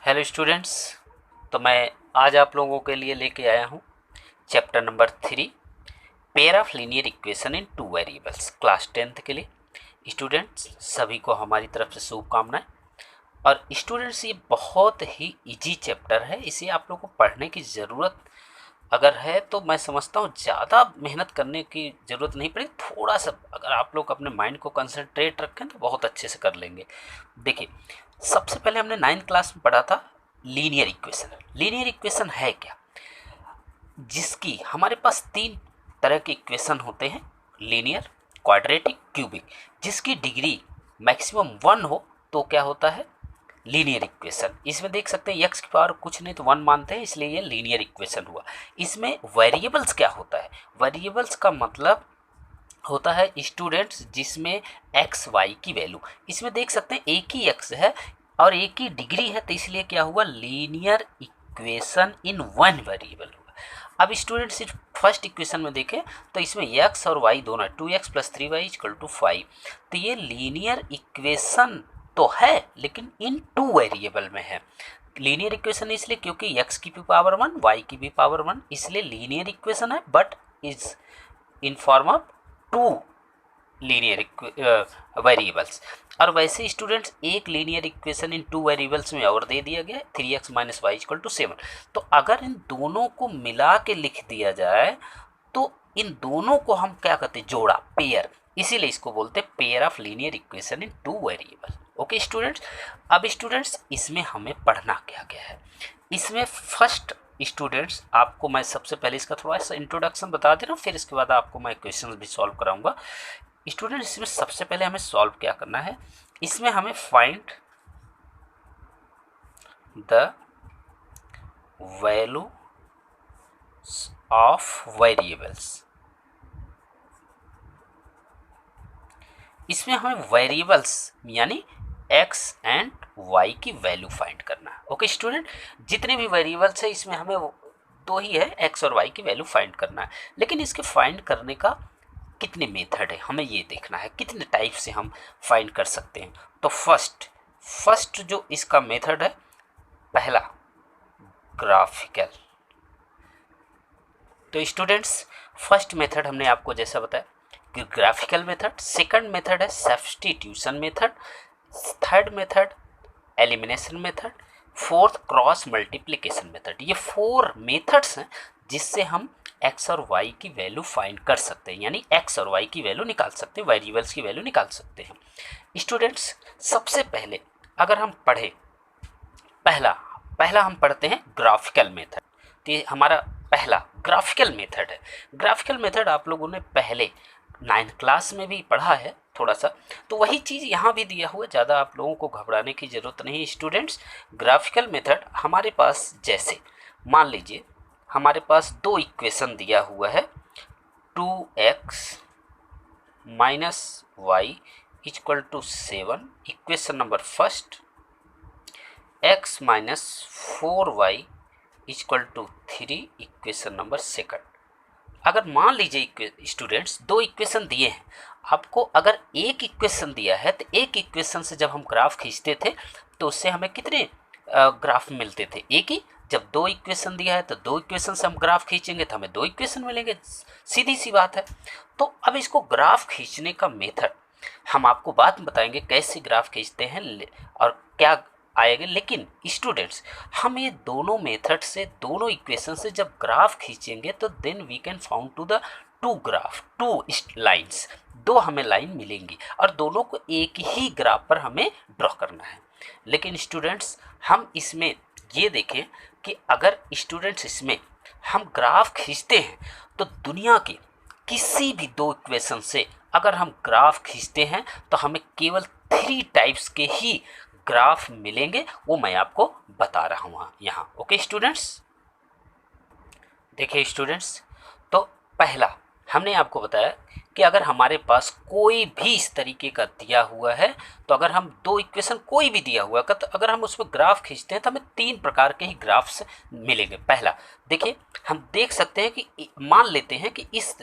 Hello students. तो मैं आज आप लोगों के लिए लेके आया हूँ chapter number 3, pair of linear equation in two variables, class 10th के लिए। स्टूडेंट्स सभी को हमारी तरफ से शुभकामनाएं। और स्टूडेंट्स ये बहुत ही इजी चैप्टर है, इसे आप लोगों को पढ़ने की ज़रूरत अगर है तो मैं समझता हूँ ज़्यादा मेहनत करने की ज़रूरत नहीं पड़ेगी। थोड़ा सा अगर आप लोग अपने माइंड को कंसंट्रेट रखें तो बहुत अच्छे से कर लेंगे। देखिए, सबसे पहले हमने 9th क्लास में पढ़ा था लीनियर इक्वेशन। लीनियर इक्वेशन है क्या? जिसकी हमारे पास तीन तरह के इक्वेशन होते हैं, लीनियर, क्वाड्रेटिक, क्यूबिक। जिसकी डिग्री मैक्सिमम 1 हो तो क्या होता है? Linear equation. इसमें देख सकते हैं एक्स की पावर कुछ नहीं तो 1 मानते हैं, इसलिए ये लीनियर इक्वेशन हुआ। इसमें वेरिएबल्स क्या होता है? वेरिएबल्स का मतलब होता है स्टूडेंट्स जिसमें एक्स वाई की वैल्यू, इसमें देख सकते हैं एक ही एक्स है और एक ही डिग्री है, तो इसलिए क्या हुआ? Linear equation in one variable हुआ। अब स्टूडेंट सिर्फ फर्स्ट इक्वेशन में देखें तो इसमें एक्स और वाई दोनों है, 2x + 3y = 5। तो ये लीनियर इक्वेशन तो है लेकिन इन टू वेरिएबल में है। लीनियर इक्वेशन इसलिए क्योंकि x की भी पावर 1 y की भी पावर 1, इसलिए लीनियर इक्वेशन है, but is in form of two linear variables. और वैसे स्टूडेंट्स एक linear equation in two variables में और दे दिया गया है, 3x - y = 7। तो अगर इन दोनों को मिला के लिख दिया जाए तो इन दोनों को हम क्या कहते हैं? जोड़ा, पेयर। इसीलिए इसको बोलते हैं pair of linear equation in two variable. Okay students, अब स्टूडेंट्स इसमें हमें पढ़ना क्या क्या है? इसमें फर्स्ट स्टूडेंट्स आपको मैं सबसे पहले इसका थोड़ा सा इंट्रोडक्शन बता दे रहा हूँ, फिर इसके बाद आपको मैं क्वेश्चंस भी सॉल्व कराऊंगा। स्टूडेंट्स इसमें सबसे पहले हमें सॉल्व क्या करना है? इसमें हमें find the value of variables. इसमें हमें वेरिएबल्स यानी x एंड y की वैल्यू फाइंड करना है। ओके स्टूडेंट, जितने भी वेरिएबल्स है इसमें हमें दो ही है, x और y की वैल्यू फाइंड करना है। लेकिन इसके फाइंड करने का कितने मेथड है हमें ये देखना है, कितने टाइप से हम फाइंड कर सकते हैं। तो फर्स्ट जो इसका मेथड है, पहला ग्राफिकल। तो स्टूडेंट्स फर्स्ट मेथड हमने आपको जैसा बताया कि ग्राफिकल मेथड, सेकंड मेथड है substitution method, third method elimination method, fourth cross multiplication method. ये 4 मेथड्स हैं जिससे हम x और y की वैल्यू फाइंड कर सकते हैं, यानी x और y की वैल्यू निकाल सकते हैं, वेरिएबल्स की वैल्यू निकाल सकते हैं। स्टूडेंट्स सबसे पहले अगर हम पढ़े, पहला हम पढ़ते हैं ग्राफिकल मेथड। तो ये हमारा पहला ग्राफिकल मेथड है। ग्राफिकल मेथड आप लोगों ने पहले 9th क्लास में भी पढ़ा है थोड़ा सा, तो वही चीज़ यहाँ भी दिया हुआ है, ज़्यादा आप लोगों को घबराने की ज़रूरत नहीं स्टूडेंट्स। ग्राफिकल मेथड हमारे पास जैसे मान लीजिए हमारे पास दो इक्वेशन दिया हुआ है, 2x - y = 7 equation number first, x - 4y = 3 equation number second. अगर मान लीजिए स्टूडेंट्स दो इक्वेशन दिए हैं आपको, अगर एक इक्वेशन दिया है तो एक इक्वेशन से जब हम ग्राफ खींचते थे तो उससे हमें कितने ग्राफ मिलते थे? एक ही। जब दो इक्वेशन दिया है तो दो इक्वेशन से हम ग्राफ खींचेंगे तो हमें दो इक्वेशन मिलेंगे, सीधी सी बात है। तो अब इसको ग्राफ खींचने का मेथड हम आपको बात बताएंगे कैसे ग्राफ खींचते हैं और क्या आएगा। लेकिन स्टूडेंट्स हम ये दोनों मेथड से, दोनों इक्वेशन से जब ग्राफ खींचेंगे तो then we can found to the two graph, two lines, दो हमें लाइन मिलेंगी और दोनों को एक ही ग्राफ पर हमें ड्रॉ करना है। लेकिन स्टूडेंट्स हम इसमें ये देखें कि अगर स्टूडेंट्स इसमें हम ग्राफ खींचते हैं तो दुनिया के किसी भी दो इक्वेशन से अगर हम ग्राफ खींचते हैं तो हमें केवल 3 टाइप्स के ही ग्राफ मिलेंगे, वो मैं आपको बता रहा हूँ यहाँ। ओके स्टूडेंट्स, देखिए स्टूडेंट्स, तो पहला हमने आपको बताया कि अगर हमारे पास कोई भी इस तरीके का दिया हुआ है तो अगर हम दो इक्वेशन कोई भी दिया हुआ है तो अगर हम उसमें ग्राफ खींचते हैं तो हमें 3 प्रकार के ही ग्राफ्स मिलेंगे। पहला देखिए, हम देख सकते हैं कि मान लेते हैं कि इस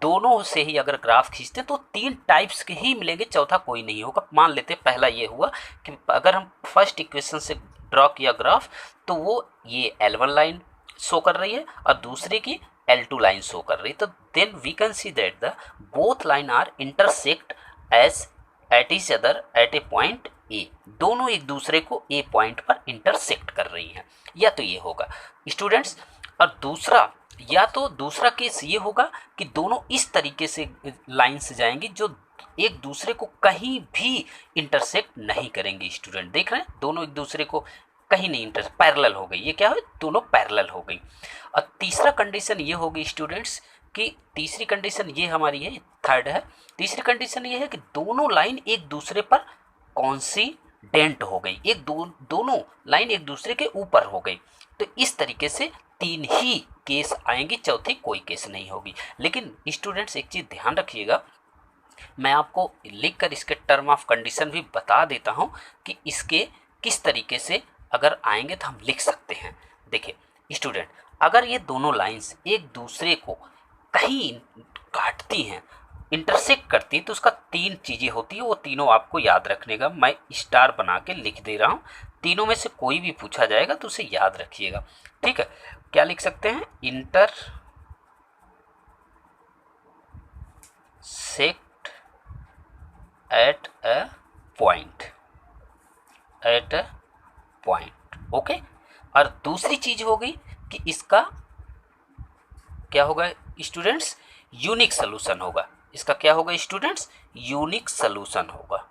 दोनों से ही अगर ग्राफ खींचते हैं तो 3 टाइप्स के ही मिलेंगे, चौथा कोई नहीं होगा। मान लेते हैं पहला ये हुआ कि अगर हम फर्स्ट इक्वेशन से ड्रॉ किया ग्राफ, तो वो ये L1 लाइन शो कर रही है और दूसरे की L2 लाइन शो कर रही है। तो then we can see that the both line are intersect as at each other at a point A. दोनों एक दूसरे को ए पॉइंट पर इंटरसेक्ट कर रही हैं। या तो ये होगा स्टूडेंट्स, और दूसरा या तो दूसरा केस ये होगा कि दोनों इस तरीके से लाइन से जाएंगी जो एक दूसरे को कहीं भी इंटरसेक्ट नहीं करेंगे। स्टूडेंट देख रहे हैं, दोनों एक दूसरे को कहीं नहीं पैरेलल हो गई। ये क्या है, दोनों पैरेलल हो गई। और तीसरा कंडीशन ये होगी स्टूडेंट्स कि तीसरी कंडीशन ये हमारी है, थर्ड है। तीसरी कंडीशन ये है कि दोनों लाइन एक दूसरे पर कॉन्सिडेंट हो गई, दोनों लाइन एक दूसरे के ऊपर हो गई। तो इस तरीके से 3 ही केस आएंगे, चौथी कोई केस नहीं होगी। लेकिन स्टूडेंट्स एक चीज़ ध्यान रखिएगा, मैं आपको लिखकर इसके टर्म ऑफ कंडीशन भी बता देता हूं कि इसके किस तरीके से अगर आएंगे तो हम लिख सकते हैं। देखिए स्टूडेंट, अगर ये दोनों लाइंस एक दूसरे को कहीं काटती हैं, इंटरसेक्ट करती है, तो उसका 3 चीज़ें होती है, वो तीनों आपको याद रखने का मैं स्टार बना के लिख दे रहा हूँ। तीनों में से कोई भी पूछा जाएगा तो उसे याद रखिएगा, ठीक है। क्या लिख सकते हैं, intersect at a point, okay. और दूसरी चीज हो गई कि इसका क्या होगा स्टूडेंट्स, यूनिक सोल्यूशन होगा। इसका क्या होगा स्टूडेंट्स, यूनिक सोल्यूशन होगा।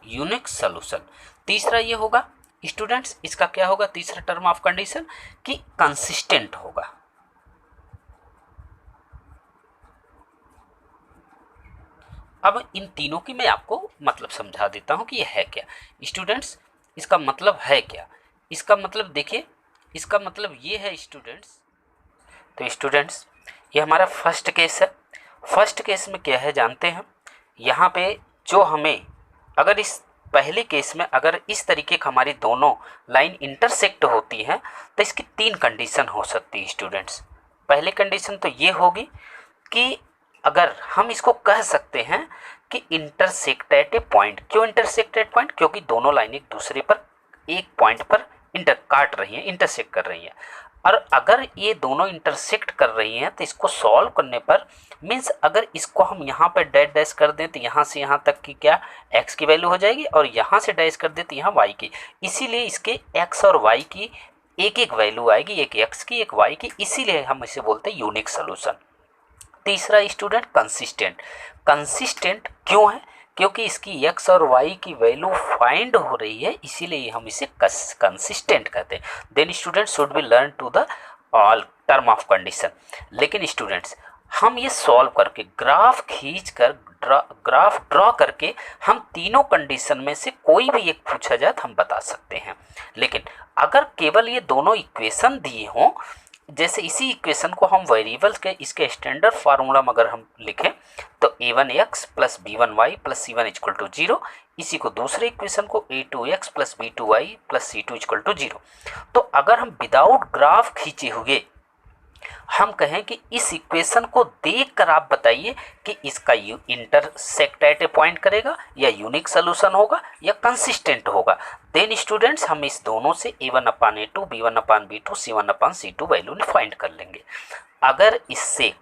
Unique solution. तीसरा ये होगा स्टूडेंट्स, इसका क्या होगा तीसरा टर्म ऑफ कंडीशन, कि कंसिस्टेंट होगा। अब इन तीनों की मैं आपको मतलब समझा देता हूं कि यह है क्या स्टूडेंट्स, इसका मतलब है क्या। इसका मतलब देखिए, इसका मतलब ये है स्टूडेंट्स, तो स्टूडेंट्स ये हमारा फर्स्ट केस है। फर्स्ट केस में क्या है जानते हैं, यहाँ पे जो हमें अगर इस पहले केस में अगर इस तरीके की हमारी दोनों लाइन इंटरसेक्ट होती हैं तो इसकी 3 कंडीशन हो सकती है स्टूडेंट्स। पहली कंडीशन तो ये होगी कि अगर हम इसको कह सकते हैं कि इंटरसेक्ट एट ए पॉइंट। क्यों इंटरसेक्ट एट पॉइंट, क्योंकि दोनों लाइन एक दूसरे पर एक पॉइंट पर काट रही हैं, इंटरसेक्ट कर रही हैं। और अगर ये दोनों इंटरसेक्ट कर रही हैं तो इसको सॉल्व करने पर मीन्स अगर इसको हम यहाँ पर डैश कर दें तो यहाँ से यहाँ तक की क्या x की वैल्यू हो जाएगी, और यहाँ से डैश कर दें तो यहाँ y की। इसीलिए इसके x और y की एक एक वैल्यू आएगी, एक x की एक y की, इसीलिए हम इसे बोलते हैं यूनिक सोल्यूशन। तीसरा स्टूडेंट कंसिस्टेंट। कंसिस्टेंट क्यों है, क्योंकि इसकी x और y की वैल्यू फाइंड हो रही है, इसीलिए हम इसे कंसिस्टेंट कहते हैं। Then student should be learn to the all term of condition. लेकिन स्टूडेंट्स हम ये सॉल्व करके ग्राफ खींच कर ग्राफ ड्रॉ करके हम तीनों कंडीशन में से कोई भी एक पूछा जाए तो हम बता सकते हैं। लेकिन अगर केवल ये दोनों इक्वेशन दिए हों, जैसे इसी इक्वेशन को हम वेरिएबल्स के इसके स्टैंडर्ड फार्मूला में अगर हम लिखें तो a1x plus b1y plus c1 equal to 0, इसी को दूसरे इक्वेशन को a2x plus b2y plus c2 equal to 0। तो अगर हम विदाउट ग्राफ खींचे हुए हम कहें कि इस इक्वेशन को देखकर आप बताइए कि इसका इंटरसेक्ट एट ए पॉइंट करेगा या यूनिक सोल्यूशन होगा या कंसिस्टेंट होगा। देन स्टूडेंट्स हम इस दोनों से a1/a2 b1/b2 c1/c2 value find कर लेंगे। अगर इससे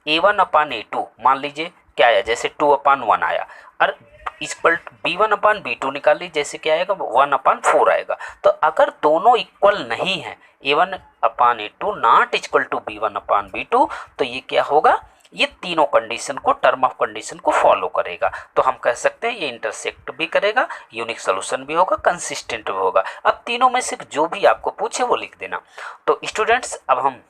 a1/a2 मान लीजिए क्या आया, जैसे 2/1 आया, और इक्वल b1/b2 निकाल लीजिए, जैसे क्या आएगा 1/4 आएगा। तो अगर दोनों इक्वल नहीं है, a1/a2 not equal to b1/b2, तो ये क्या होगा, ये तीनों कंडीशन को टर्म ऑफ कंडीशन को फॉलो करेगा। तो हम कह सकते हैं ये इंटरसेक्ट भी करेगा, यूनिक सोल्यूशन भी होगा, कंसिस्टेंट भी होगा। अब तीनों में से जो भी आपको पूछे वो लिख देना। तो स्टूडेंट्स अब हम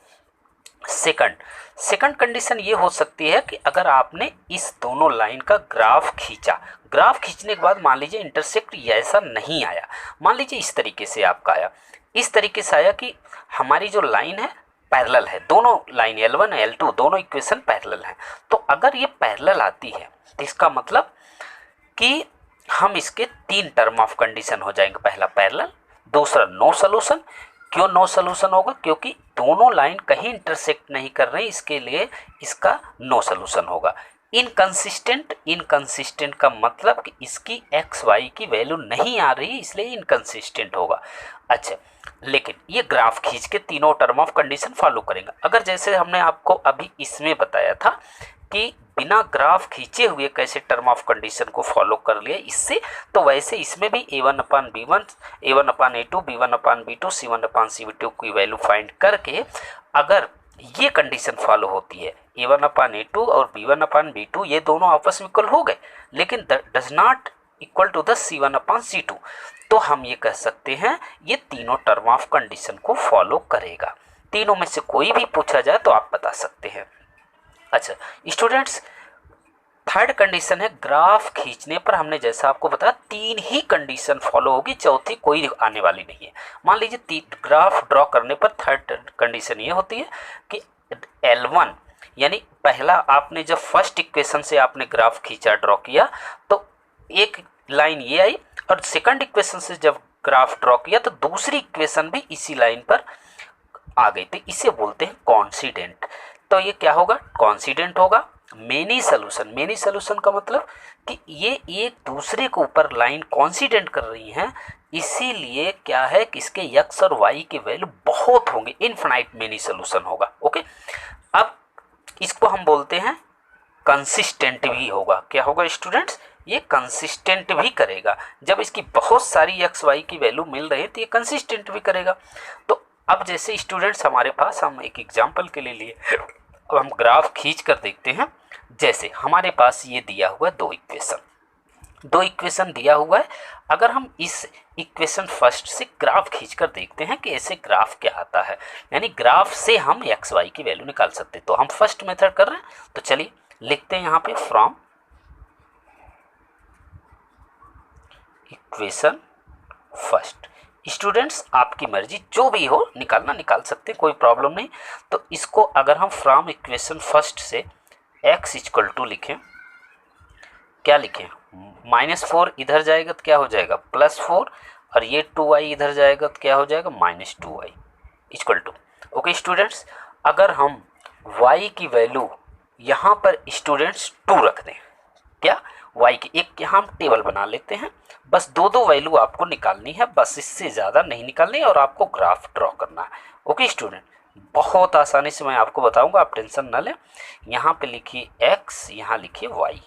सेकंड कंडीशन ये हो सकती है कि अगर आपने इस दोनों लाइन का ग्राफ खींचा, ग्राफ खींचने के बाद मान लीजिए इंटरसेक्ट ऐसा नहीं आया, मान लीजिए इस तरीके से आपका आया, इस तरीके से आया कि हमारी जो लाइन है पैरेलल है, दोनों लाइन L1 L2 दोनों इक्वेशन पैरेलल हैं। तो अगर ये पैरेलल आती है तो इसका मतलब कि हम इसके 3 टर्म ऑफ कंडीशन हो जाएंगे। पहला पैरेलल, दूसरा नो सोल्यूशन। क्यों नो सोल्यूशन होगा, क्योंकि दोनों लाइन कहीं इंटरसेक्ट नहीं कर रही, इसके लिए इसका नो सोल्यूशन होगा। इनकंसिस्टेंट, इनकंसिस्टेंट का मतलब कि इसकी एक्स वाई की वैल्यू नहीं आ रही, इसलिए इनकंसिस्टेंट होगा। अच्छा, लेकिन ये ग्राफ खींच के तीनों टर्म ऑफ कंडीशन फॉलो करेंगे। अगर जैसे हमने आपको अभी इसमें बताया था कि बिना ग्राफ खींचे हुए कैसे टर्म ऑफ कंडीशन को फॉलो कर लिया इससे, तो वैसे इसमें भी a1 अपान b1, a1 अपान a2, b1 अपान b2, c1 अपान c2 की वैल्यू फाइंड करके अगर ये कंडीशन फॉलो होती है, a1 अपान a2 और b1 अपान b2 ये दोनों आपस में इक्वल हो गए, लेकिन does not equal to the c1 upon c2, तो हम ये कह सकते हैं ये तीनों टर्म ऑफ कंडीशन को फॉलो करेगा। तीनों में से कोई भी पूछा जाए तो आप बता सकते हैं। अच्छा स्टूडेंट्स, थर्ड कंडीशन है ग्राफ खींचने पर हमने जैसा आपको बताया तीन ही कंडीशन फॉलो होगी, चौथी कोई आने वाली नहीं है। मान लीजिए ग्राफ ड्रॉ करने पर थर्ड कंडीशन ये होती है कि L1 यानी पहला आपने जब फर्स्ट इक्वेशन से आपने ग्राफ खींचा ड्रॉ किया तो एक लाइन ये आई, और सेकंड इक्वेशन से जब ग्राफ ड्रॉ किया तो दूसरी इक्वेशन भी इसी लाइन पर आ गई, तो इसे बोलते हैं कॉन्सिडेंट। तो ये क्या होगा, कॉन्सिडेंट होगा। मेनी सोल्यूशन, मेनी सोल्यूशन का मतलब कि ये एक दूसरे के ऊपर लाइन कॉन्सिडेंट कर रही हैं, इसीलिए क्या है कि इसके एक्स और वाई के वैल्यू बहुत होंगे, इनफिनाइट मेनी सोल्यूशन होगा। ओके, अब इसको हम बोलते हैं कंसिस्टेंट भी होगा। क्या होगा स्टूडेंट्स, ये कंसिस्टेंट भी करेगा। जब इसकी बहुत सारी एक्स वाई की वैल्यू मिल रही है तो ये कंसिस्टेंट भी करेगा। तो अब जैसे स्टूडेंट्स हमारे पास, हम एक एग्जांपल के लिए लिए, अब हम ग्राफ खींच कर देखते हैं। जैसे हमारे पास ये दिया हुआ दो इक्वेशन दिया हुआ है। अगर हम इस इक्वेशन फर्स्ट से ग्राफ खींचकर देखते हैं कि ऐसे ग्राफ क्या आता है, यानी ग्राफ से हम एक्स वाई की वैल्यू निकाल सकते हैं। तो हम फर्स्ट मेथड कर रहे हैं, तो चलिए लिखते हैं यहाँ पे फ्रॉम इक्वेशन फर्स्ट। स्टूडेंट्स आपकी मर्जी, जो भी हो निकालना निकाल सकते हैं, कोई प्रॉब्लम नहीं। तो इसको अगर हम फ्रॉम इक्वेशन फर्स्ट से x इक्वल टू लिखें, क्या लिखें, -4 इधर जाएगा तो क्या हो जाएगा +4, और ये 2y इधर जाएगा तो क्या हो जाएगा -2y equal to. Okay students, अगर हम y की वैल्यू यहाँ पर स्टूडेंट्स 2 रख दें, क्या y की एक यहाँ हम टेबल बना लेते हैं, बस दो दो वैल्यू आपको निकालनी है, बस इससे ज़्यादा नहीं निकालनी है, और आपको ग्राफ ड्रॉ करना है। ओके स्टूडेंट, बहुत आसानी से मैं आपको बताऊंगा, आप टेंशन ना लें। यहाँ पे लिखिए x, यहाँ लिखिए y।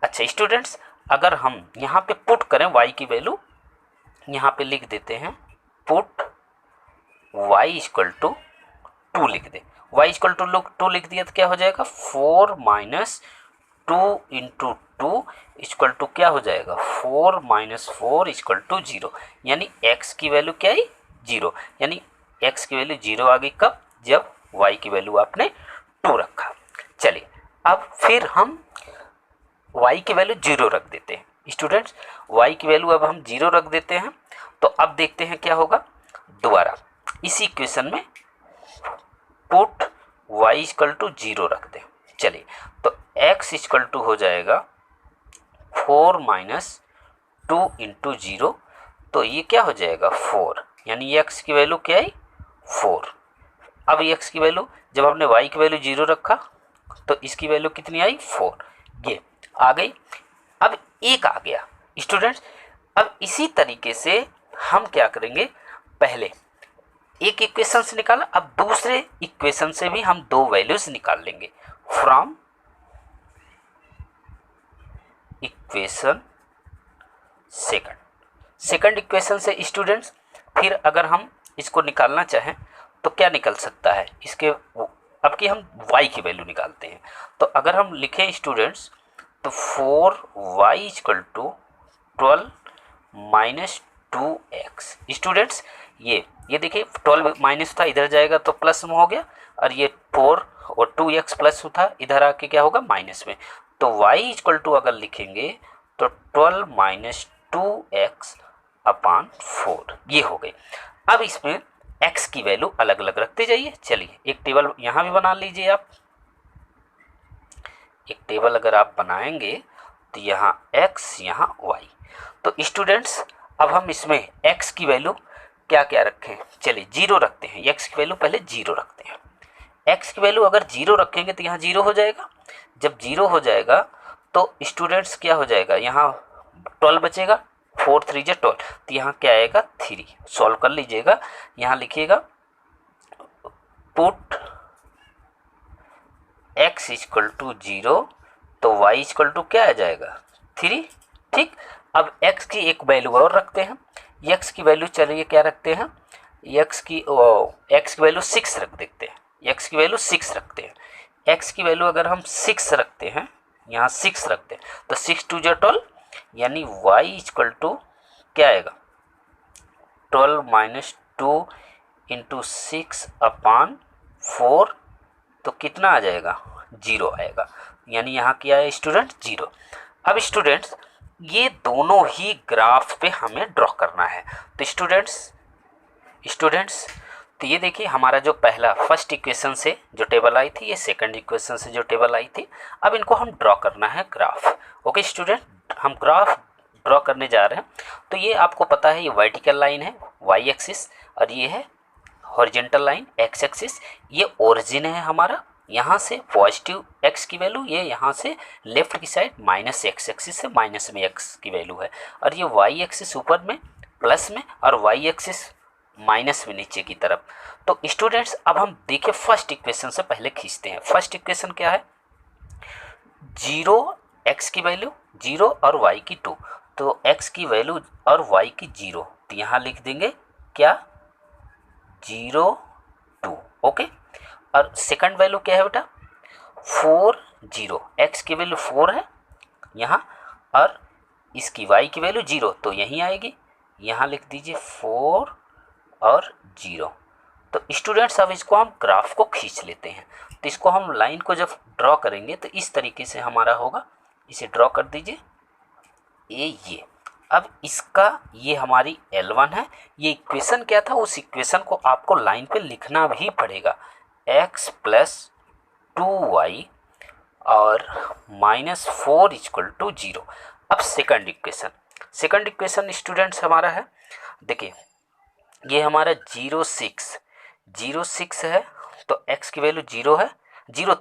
अच्छा स्टूडेंट्स, अगर हम यहाँ पे पुट करें y की वैल्यू, यहाँ पे लिख देते हैं पुट y इक्वल टू 2 लिख दे, y इक्वल टू 2 लिख दिया तो क्या हो जाएगा 4 - 2 × 2 इक्वल टू क्या हो जाएगा 4 - 4 इक्वल टू 0, यानी x की वैल्यू क्या है 0, यानी x की वैल्यू 0 आ गई कब, जब y की वैल्यू आपने 2 रखा। चलिए अब फिर हम y की वैल्यू 0 रख देते हैं। स्टूडेंट्स y की वैल्यू अब हम 0 रख देते हैं, तो अब देखते हैं क्या होगा, दोबारा इसी इक्वेशन में पुट y इक्वल टू 0 रख दें। चलिए तो x इक्वल टू हो जाएगा 4 - 2 × 0, तो ये क्या हो जाएगा 4, यानी x की वैल्यू क्या है 4। अब x की वैल्यू जब हमने y की वैल्यू 0 रखा तो इसकी वैल्यू कितनी आई 4, ये आ गई। अब एक आ गया स्टूडेंट्स, अब इसी तरीके से हम क्या करेंगे, पहले एक इक्वेशन से निकाला, अब दूसरे इक्वेशन से भी हम दो वैल्यूज निकाल लेंगे फ्रॉम इक्वेशन सेकंड इक्वेशन से। स्टूडेंट्स फिर अगर हम इसको निकालना चाहें तो क्या निकल सकता है, इसके अब की हम y की वैल्यू निकालते हैं। तो अगर हम लिखें स्टूडेंट्स तो 4y equal to 12 - 2x। Students ये देखिए 12 माइनस था, इधर जाएगा तो प्लस में हो गया, और ये 4 और 2x प्लस था, इधर आके क्या होगा माइनस में। तो y इक्वल टू अगर लिखेंगे तो 12 - 2x अपान 4, ये हो गई। अब इसमें x की वैल्यू अलग अलग रखते जाइए। चलिए एक टेबल यहाँ भी बना लीजिए आप, एक टेबल अगर आप बनाएंगे तो यहाँ x यहाँ y। तो स्टूडेंट्स अब हम इसमें x की वैल्यू क्या क्या रखें, चलिए 0 रखते हैं, x की वैल्यू पहले 0 रखते हैं। x की वैल्यू अगर 0 रखेंगे तो यहाँ 0 हो जाएगा, जब 0 हो जाएगा तो स्टूडेंट्स क्या हो जाएगा, यहाँ 12 बचेगा, 4 3 जा 12, तो यहाँ क्या आएगा 3। सॉल्व कर लीजिएगा, यहाँ लिखिएगा पुट x इक्वल टू 0 तो y इक्वल टू क्या आ जाएगा 3। ठीक, अब x की एक वैल्यू और रखते हैं, x की वैल्यू चलिए क्या रखते हैं, x की वैल्यू 6 रख देते हैं, x की वैल्यू 6 रखते हैं। x की वैल्यू अगर हम 6 रखते हैं, यहाँ 6 रखते हैं तो 6 2 जा 12, यानी y इक्वल टू क्या आएगा 12 माइनस 2 इंटू 6 अपान 4, तो कितना आ जाएगा 0 आएगा, यानी यहाँ क्या है स्टूडेंट 0। अब स्टूडेंट्स ये दोनों ही ग्राफ पे हमें ड्रॉ करना है। तो स्टूडेंट्स तो ये देखिए हमारा जो पहला फर्स्ट इक्वेशन से जो टेबल आई थी, ये सेकंड इक्वेशन से जो टेबल आई थी, अब इनको हम ड्रॉ करना है ग्राफ। ओके स्टूडेंट, हम ग्राफ ड्रॉ करने जा रहे हैं। तो ये आपको पता है ये वर्टिकल लाइन है वाई एक्सिस और ये है हॉरिजेंटल लाइन एक्स एक्सिस। ये ओरिजिन है हमारा, यहाँ से पॉजिटिव एक्स की वैल्यू, ये यहाँ से लेफ्ट की साइड माइनस एक्स एक्सिस से माइनस में एक्स की वैल्यू है, और ये वाई एक्सिस ऊपर में प्लस में और वाई एक्सिस माइनस में नीचे की तरफ। तो स्टूडेंट्स अब हम देखिए फर्स्ट इक्वेशन से पहले खींचते हैं। फर्स्ट इक्वेशन क्या है, 0 एक्स की वैल्यू 0 और वाई की 2, तो एक्स की वैल्यू और वाई की 0, तो यहाँ लिख देंगे क्या 0 2। ओके, और सेकंड वैल्यू क्या है बेटा 4 0, एक्स की वैल्यू 4 है यहाँ और इसकी वाई की वैल्यू 0, तो यहीं आएगी, यहाँ लिख दीजिए 4 और 0। तो स्टूडेंट्स अब इसको हम ग्राफ को खींच लेते हैं। तो इसको हम लाइन को जब ड्रॉ करेंगे तो इस तरीके से हमारा होगा, इसे ड्रॉ कर दीजिए ये। अब इसका ये हमारी L1 है, ये इक्वेशन क्या था, उस इक्वेशन को आपको लाइन पे लिखना भी पड़ेगा, x प्लस 2y और माइनस 4 इक्वल टू 0। अब सेकंड इक्वेशन स्टूडेंट्स हमारा है, देखिए ये हमारा 0 6 है, तो x की वैल्यू 0 है, 0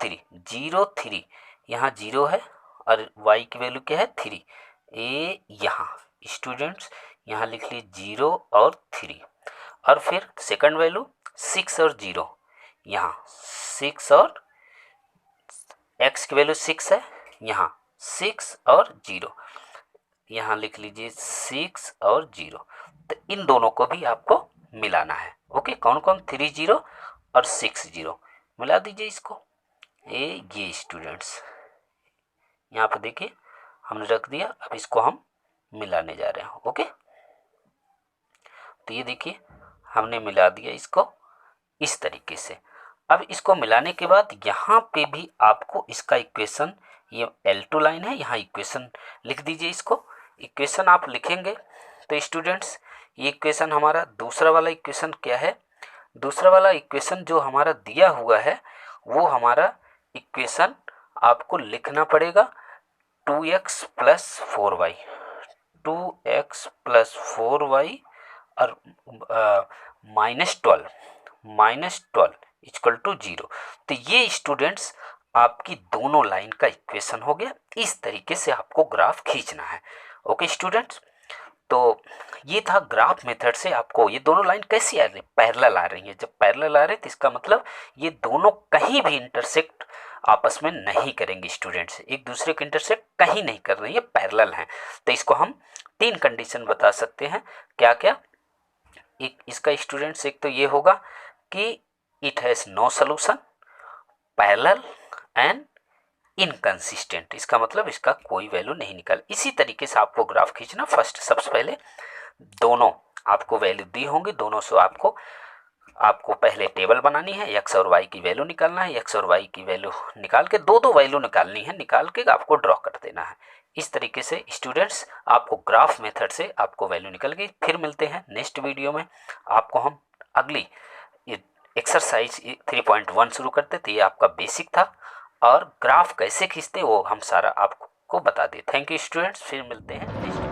3 यहाँ 0 है और y की वैल्यू क्या है 3, ए यहाँ स्टूडेंट्स यहाँ लिख लीजिए 0 और 3, और फिर सेकंड वैल्यू 6 और 0, यहाँ 6 और x की वैल्यू 6 है, यहाँ 6 और 0, यहाँ लिख लीजिए 6 और 0। तो इन दोनों को भी आपको मिलाना है। ओके, कौन कौन 3 0 और 6 0 मिला दीजिए इसको, ये स्टूडेंट्स यहाँ पर देखिए हमने रख दिया। अब इसको हम मिलाने जा रहे हैं। ओके, तो ये देखिए हमने मिला दिया इसको इस तरीके से। अब इसको मिलाने के बाद यहाँ पे भी आपको इसका इक्वेशन, ये L2 लाइन है, यहाँ इक्वेशन लिख दीजिए। इसको इक्वेशन आप लिखेंगे तो स्टूडेंट्स ये इक्वेशन हमारा दूसरा वाला इक्वेशन क्या है, दूसरा वाला इक्वेशन जो हमारा दिया हुआ है वो हमारा इक्वेशन आपको लिखना पड़ेगा 2x plus 4y, 2x plus 4y और -12 इक्वल टू 0। तो ये स्टूडेंट्स आपकी दोनों लाइन का इक्वेशन हो गया। इस तरीके से आपको ग्राफ खींचना है। ओके स्टूडेंट्स, तो ये था ग्राफ मेथड से आपको ये दोनों लाइन कैसी आ रही, पैरेलल आ रही है। जब पैरेलल आ रही है तो इसका मतलब ये दोनों कहीं भी इंटरसेक्ट आपस में नहीं करेंगे स्टूडेंट्स, एक दूसरे को इंटरसेक्ट कहीं नहीं कर रही है, पैरेलल हैं। तो इसको हम 3 कंडीशन बता सकते हैं। क्या क्या, एक इसका स्टूडेंट्स एक तो ये होगा कि it has no solution, parallel and inconsistent, इसका मतलब इसका कोई वैल्यू नहीं निकल। इसी तरीके से आपको ग्राफ खींचना। फर्स्ट सबसे पहले दोनों आपको वैल्यू दी होंगी, दोनों से आपको पहले टेबल बनानी है, एक्स और वाई की वैल्यू निकालना है, एक्स और वाई की वैल्यू निकाल के दो वैल्यू निकालनी है, निकाल के आपको ड्रॉ कर देना है। इस तरीके से स्टूडेंट्स आपको ग्राफ मेथड से आपको वैल्यू निकल गई। फिर मिलते हैं नेक्स्ट वीडियो में, आपको हम अगली एक्सरसाइज 3.1 शुरू करते थे। ये आपका बेसिक था और ग्राफ कैसे खींचते वो हम सारा आपको बता दें। थैंक यू स्टूडेंट्स, फिर मिलते हैं नेक्स्ट।